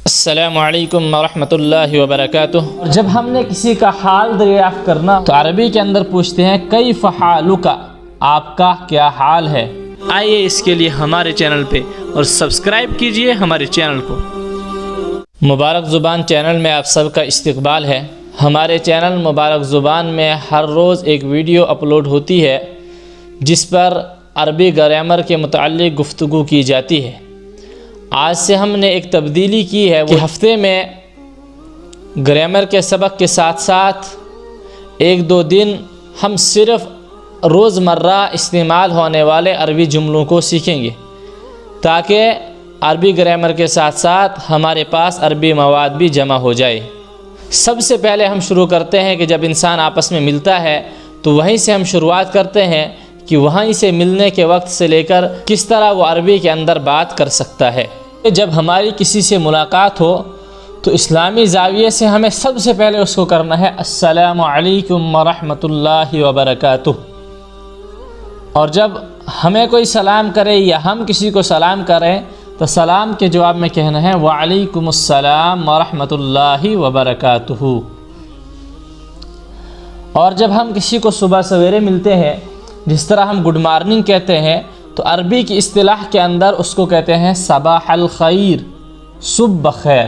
السلام علیکم ورحمۃ اللہ وبرکاتہ۔ جب ہم نے کسی کا حال دریافت کرنا تو عربی کے اندر پوچھتے ہیں کیف حالک، آپ کا کیا حال ہے۔ آئیے اس کے لیے ہمارے چینل پہ اور سبسکرائب کیجئے ہمارے چینل کو۔ مبارک زبان چینل میں آپ سب کا استقبال ہے۔ ہمارے چینل مبارک زبان میں ہر روز ایک ویڈیو اپلوڈ ہوتی ہے جس پر عربی گرامر کے متعلق گفتگو کی جاتی ہے۔ آج سے ہم نے ایک تبدیلی کی ہے کہ ہفتے میں گرامر کے سبق کے ساتھ ساتھ ایک دو دن ہم صرف روزمرہ استعمال ہونے والے عربی جملوں کو سیکھیں گے تاکہ عربی گرامر کے ساتھ ساتھ ہمارے پاس عربی مواد بھی جمع ہو جائے۔ سب سے پہلے ہم شروع کرتے ہیں کہ جب انسان آپس میں ملتا ہے تو وہیں سے ہم شروعات کرتے ہیں کہ وہیں سے ملنے کے وقت سے لے کر کس طرح وہ عربی کے اندر بات کر سکتا ہے۔ جب ہماری کسی سے ملاقات ہو تو اسلامی زاویے سے ہمیں سب سے پہلے اس کو کرنا ہے السلام علیکم ورحمۃ اللہ وبرکاتہ، اور جب ہمیں کوئی سلام کرے یا ہم کسی کو سلام کریں تو سلام کے جواب میں کہنا ہے وعلیکم السلام ورحمۃ اللہ وبرکاتہ۔ اور جب ہم کسی کو صبح سویرے ملتے ہیں جس طرح ہم گڈ مارننگ کہتے ہیں تو عربی کی اصطلاح کے اندر اس کو کہتے ہیں صباح الخیر، صبح بخیر۔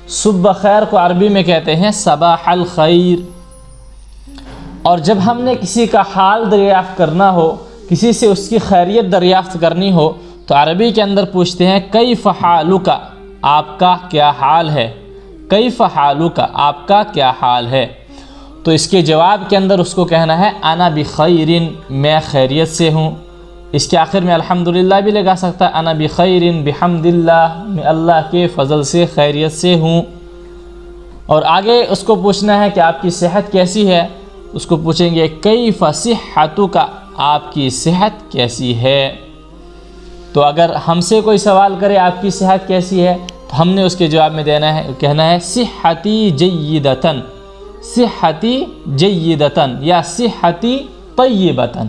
صبح بخیر کو عربی میں کہتے ہیں صباح الخیر۔ اور جب ہم نے کسی کا حال دریافت کرنا ہو، کسی سے اس کی خیریت دریافت کرنی ہو تو عربی کے اندر پوچھتے ہیں کیف حالک، آپ کا کیا حال ہے۔ کیف حالک، آپ کا کیا حال ہے۔ تو اس کے جواب کے اندر اس کو کہنا ہے انا بخیر، میں خیریت سے ہوں۔ اس کے آخر میں الحمدللہ بھی لگا سکتا ہے، انا بخیر بحمد اللہ، میں اللہ کے فضل سے خیریت سے ہوں۔ اور آگے اس کو پوچھنا ہے کہ آپ کی صحت کیسی ہے، اس کو پوچھیں گے کیف صحتک، آپ کی صحت کیسی ہے۔ تو اگر ہم سے کوئی سوال کرے آپ کی صحت کیسی ہے تو ہم نے اس کے جواب میں دینا ہے، کہنا ہے صحتی جیدتن، صحتی جیدتن یا صحتی طیبتن،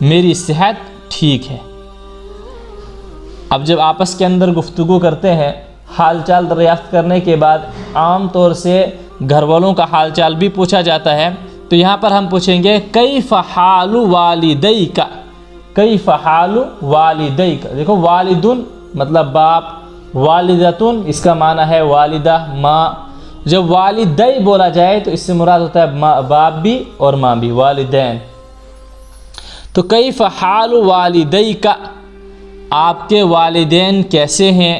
میری صحت ٹھیک ہے۔ اب جب آپس کے اندر گفتگو کرتے ہیں حال چال دریافت کرنے کے بعد عام طور سے گھر والوں کا حال چال بھی پوچھا جاتا ہے، تو یہاں پر ہم پوچھیں گے کیف حال والدیک، کیف حال والدیک۔ دیکھو والدن مطلب باپ، والدتن اس کا معنی ہے والدہ ماں۔ جب والدی بولا جائے تو اس سے مراد ہوتا ہے باپ بھی اور ماں بھی، والدین۔ تو کیف حال والدیک، آپ کے والدین کیسے ہیں،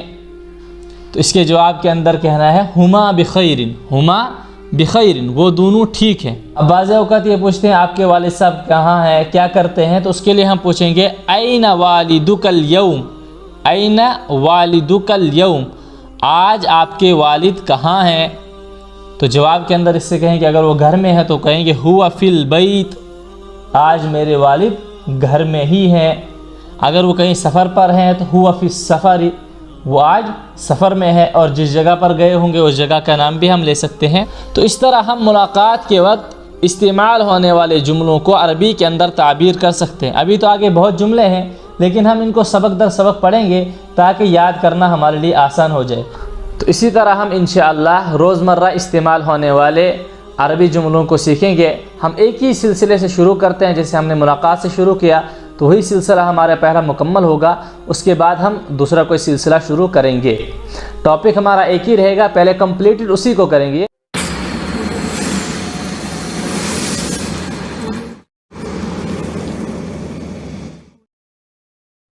تو اس کے جواب کے اندر کہنا ہے ہما بخیر، ہما بخیر، وہ دونوں ٹھیک ہیں۔ اب بعض اوقات یہ پوچھتے ہیں آپ کے والد صاحب کہاں ہیں، کیا کرتے ہیں، تو اس کے لیے ہم پوچھیں گے این والدک الیوم، این والدک الیوم، آج آپ کے والد کہاں ہیں۔ تو جواب کے اندر اس سے کہیں کہ اگر وہ گھر میں ہے تو کہیں گے ہوا فی البیت، آج میرے والد گھر میں ہی ہیں۔ اگر وہ کہیں سفر پر ہیں تو ہوا فی السفر، وہ آج سفر میں ہے، اور جس جگہ پر گئے ہوں گے اس جگہ کا نام بھی ہم لے سکتے ہیں۔ تو اس طرح ہم ملاقات کے وقت استعمال ہونے والے جملوں کو عربی کے اندر تعبیر کر سکتے ہیں۔ ابھی تو آگے بہت جملے ہیں لیکن ہم ان کو سبق در سبق پڑھیں گے تاکہ یاد کرنا ہمارے لیے آسان ہو جائے۔ تو اسی طرح ہم انشاءاللہ روزمرہ استعمال ہونے والے عربی جملوں کو سیکھیں گے۔ ہم ایک ہی سلسلے سے شروع کرتے ہیں، جیسے ہم نے ملاقات سے شروع کیا تو وہی سلسلہ ہمارا پہلا مکمل ہوگا، اس کے بعد ہم دوسرا کوئی سلسلہ شروع کریں گے۔ ٹاپک ہمارا ایک ہی رہے گا، پہلے کمپلیٹڈ اسی کو کریں گے۔